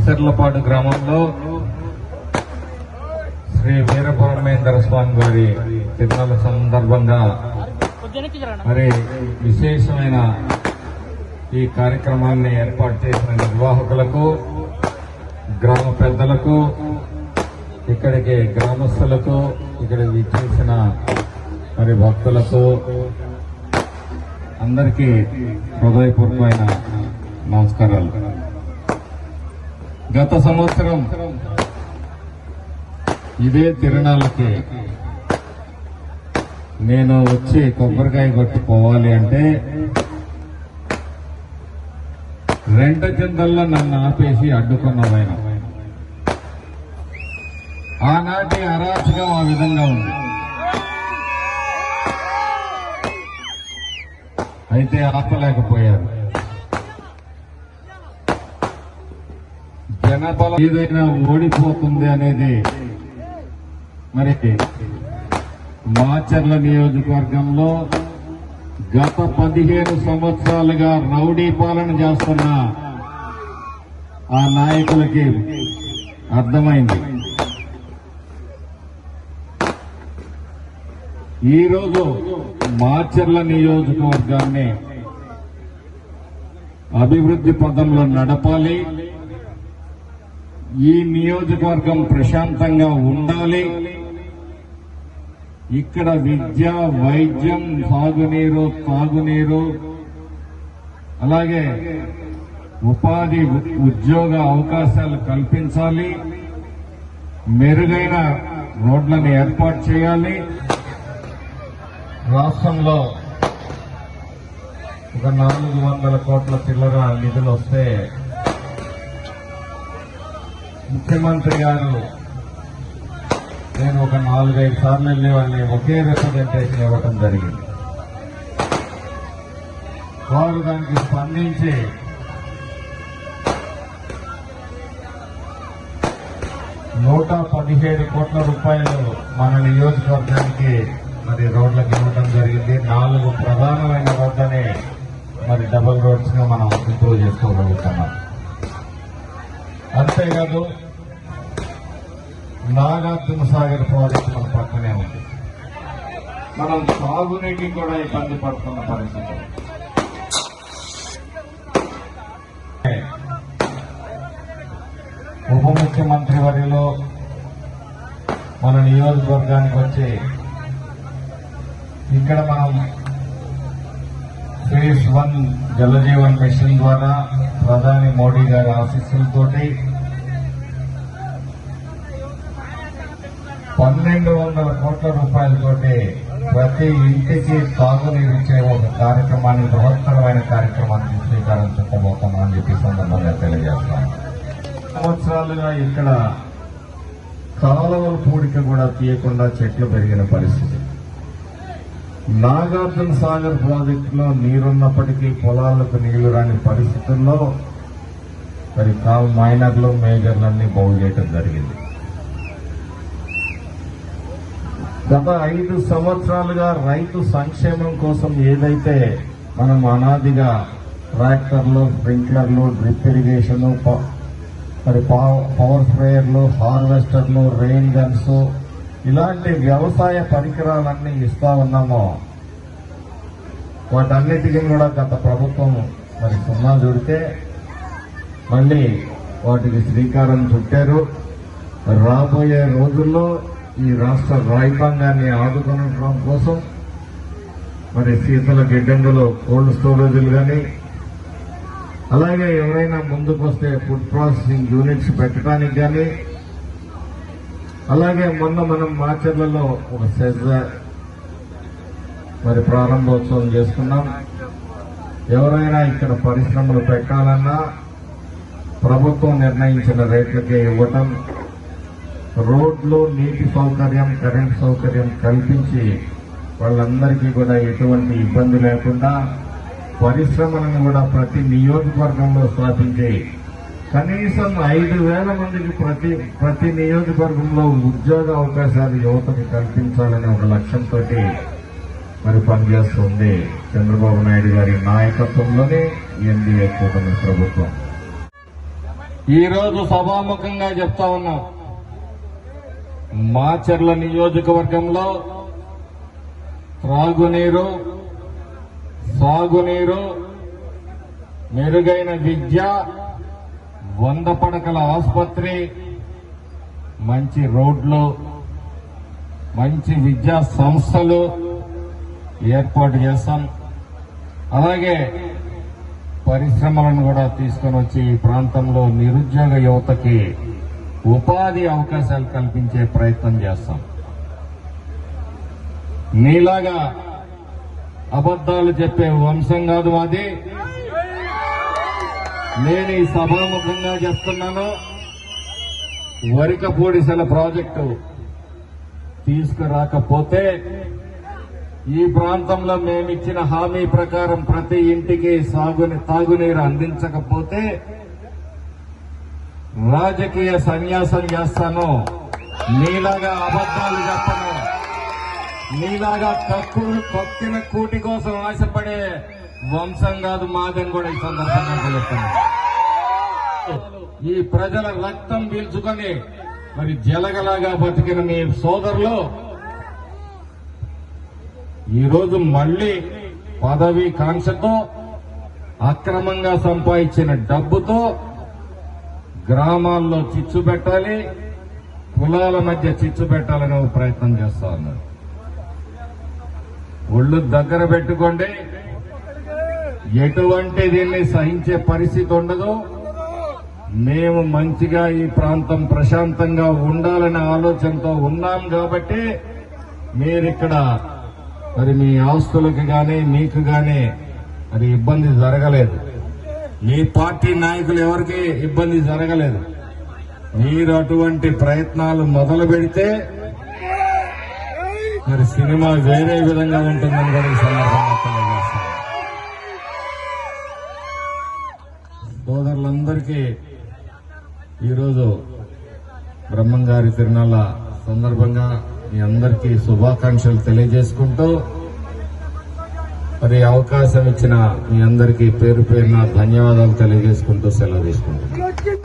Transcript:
బసర్లపాడు గ్రామంలో శ్రీ వీరబ్రహ్మేంద్ర స్వామి వారి తిరునాళ్ళ సందర్భంగా మరి విశేషమైన ఈ కార్యక్రమాన్ని ఏర్పాటు చేసిన నిర్వాహకులకు, గ్రామ పెద్దలకు, ఇక్కడికి గ్రామస్తులకు, ఇక్కడ విచ్చేసిన మరి భక్తులకు అందరికీ హృదయపూర్వకమైన నమస్కారాలు. గత సంవత్సరం ఇదే తిరునాళ్ళకి నేను వచ్చి కొబ్బరికాయ కొట్టుకోవాలి అంటే రెంట చింతల్లో నన్ను ఆపేసి అడ్డుకున్నవాయన. ఆనాటి అరాచకం ఆ విధంగా ఉంది. అయితే ఆపలేకపోయారు. జనబలం ఏదైనా ఓడిపోతుంది అనేది మరి మాచర్ల నియోజకవర్గంలో గత 15 సంవత్సరాలుగా రౌడీ పాలన చేస్తున్న ఆ నాయకులకి అర్థమైంది. ఈరోజు మాచర్ల నియోజకవర్గాన్ని అభివృద్ధి పథంలో నడపాలి, ఈ నియోజకవర్గం ప్రశాంతంగా ఉండాలి, ఇక్కడ విద్య, వైద్యం, సాగునీరు, తాగునీరు, అలాగే ఉపాధి, ఉద్యోగ అవకాశాలు కల్పించాలి, మెరుగైన రోడ్లను ఏర్పాటు చేయాలి. రాష్ట్రంలో ఒక 400 కోట్ల చిల్లర నిధులు వస్తే ముఖ్యమంత్రి గారు నేను ఒక 4-5 సార్లు వెళ్ళి వాళ్ళని ఒకే రిప్రజెంటేషన్ ఇవ్వడం జరిగింది. వారు దానికి స్పందించి ₹117 కోట్ల మన నియోజకవర్గానికి మరి రోడ్లకు ఇవ్వడం జరిగింది. 4 ప్రధానమైన రోడ్లని మరి డబుల్ రోడ్స్ గా మనం ఇంప్రూవ్ చేసుకోగలుగుతున్నాం. అంతేకాదు నాగార్జున సాగర్ ప్రాజెక్టు మన పక్కనే ఉంది. మనం సాగునీటికి కూడా ఇబ్బంది పడుతున్న పరిస్థితి. ఉప ముఖ్యమంత్రి వర్యులు మన నియోజకవర్గానికి వచ్చి ఇక్కడ మనం ఫేజ్ 1 జలజీవన్ మిషన్ ద్వారా ప్రధాని మోడీ గారి ఆశీస్సులతోటి 1200 కోట్ల రూపాయలతోటి ప్రతి ఇంటికి తాగునీరు ఇచ్చే ఒక కార్యక్రమాన్ని, బృహత్తరమైన కార్యక్రమాన్ని శ్రీకారం చుట్టబోతున్నామని చెప్పి సందర్భంగా తెలియజేస్తాం. సంవత్సరాలుగా ఇక్కడ కాలువల పూడిక కూడా తీయకుండా చెట్లు పెరిగిన పరిస్థితి. నాగార్జున సాగర్ ప్రాజెక్టులో నీరున్నప్పటికీ పొలాలకు నీళ్లు రాని పరిస్థితుల్లో మరి మైనర్లు, మేజర్లన్నీ బాగు చేయడం జరిగింది. గత 5 సంవత్సరాలుగా రైతు సంక్షేమం కోసం ఏదైతే మనం అనాదిగా ట్రాక్టర్లు, స్ప్రింక్లర్లు, డ్రిప్ ఇరిగేషన్, మరి పవర్ స్ప్రేయర్లు, హార్వెస్టర్లు, రెయిన్ గన్స్ ఇలాంటి వ్యవసాయ పరికరాలన్నీ ఇస్తా ఉన్నామో వాటన్నిటికీ కూడా గత ప్రభుత్వం మరి సున్నా చుడితే మళ్ళీ వాటికి శ్రీకారం చుట్టారు. రాబోయే రోజుల్లో ఈ రాష్ట్ర రైతాంగాన్ని ఆదుకోవడం కోసం మరి శీతల గిడ్డంగులు, కోల్డ్ స్టోరేజీలు కానీ, అలాగే ఎవరైనా ముందుకొస్తే ఫుడ్ ప్రాసెసింగ్ యూనిట్స్ పెట్టడానికి కానీ, అలాగే మొన్న మనం మాచర్లలో ఒక సెజ్ మరి ప్రారంభోత్సవం చేసుకున్నాం. ఎవరైనా ఇక్కడ పరిశ్రమలు పెట్టాలన్నా ప్రభుత్వం నిర్ణయించిన రేట్లకే ఇవ్వటం, రోడ్లు, నీటి సౌకర్యం, కరెంట్ సౌకర్యం కల్పించి వాళ్ళందరికీ కూడా ఎటువంటి ఇబ్బంది లేకుండా పరిశ్రమలను కూడా ప్రతి నియోజకవర్గంలో స్థాపించి కనీసం 5,000 మందికి ప్రతి నియోజకవర్గంలో ఉద్యోగ అవకాశాలు యువతకి కల్పించాలనే ఒక లక్ష్యంతో మరి పనిచేస్తుంది చంద్రబాబు నాయుడు గారి నాయకత్వంలోనే ఎన్డీఏ కూటమి ప్రభుత్వం. ఈరోజు సభాముఖంగా చెప్తా ఉన్నాం, మాచర్ల నియోజకవర్గంలో త్రాగునీరు, సాగునీరు, మెరుగైన విద్య, 100 పడకల ఆసుపత్రి, మంచి రోడ్లు, మంచి విద్యా సంస్థలు ఏర్పాటు చేస్తాం. అలాగే పరిశ్రమలను కూడా తీసుకొని వచ్చి ఈ ప్రాంతంలో నిరుద్యోగ యువతకి ఉపాధి అవకాశాలు కల్పించే ప్రయత్నం చేస్తాం. నీలాగా అబద్దాలు చెప్పే వంశం కాదు మాది. నేను ఈ సభాముఖంగా చెప్తున్నాను, వరికపూడిసెల ప్రాజెక్టు తీసుకురాకపోతే, ఈ ప్రాంతంలో మేమిచ్చిన హామీ ప్రకారం ప్రతి ఇంటికి తాగునీరు అందించకపోతే రాజకీయ సన్యాసం చేస్తాను. నీలాగా అబద్దాలు చెప్పను. నీలాగా కొక్కిన కూటి కోసం ఆశపడే వంశం కాదు మాదని కూడా ఈ సందర్భంగా చెప్తాను. ఈ ప్రజల రక్తం పీల్చుకొని మరి జలగలాగా బతికిన మీ సోదరులు ఈరోజు మళ్లీ పదవీ కాంక్షతో అక్రమంగా సంపాదించిన డబ్బుతో గ్రామాల్లో చిచ్చు పెట్టాలి, కులాల మధ్య చిచ్చు పెట్టాలని ప్రయత్నం చేస్తా ఉన్నారు. ఒళ్ళు దగ్గర పెట్టుకోండి. ఎటువంటి దీన్ని సహించే పరిస్థితి ఉండదు. మేము మంచిగా ఈ ప్రాంతం ప్రశాంతంగా ఉండాలనే ఆలోచనతో ఉన్నాం కాబట్టి మీరిక్కడ మరి మీ ఆస్తులకు గాని మీకు గాని మరి ఇబ్బంది జరగలేదు. మీ పార్టీ నాయకులు ఎవరికి ఇబ్బంది జరగలేదు. మీరు అటువంటి ప్రయత్నాలు మొదలు పెడితే మరి సినిమా వేరే విధంగా ఉంటుందని కూడా ఈ సందర్భంగా తెలియజేస్తాను. సోదరులందరికీ ఈరోజు బ్రహ్మంగారి తిరునాళ్ళ సందర్భంగా మీ అందరికీ శుభాకాంక్షలు తెలియజేసుకుంటూ మరి అవకాశం ఇచ్చిన మీ అందరికీ పేరు పేరున ధన్యవాదాలు తెలియజేసుకుంటూ సెలవు తీసుకుంటున్నాను.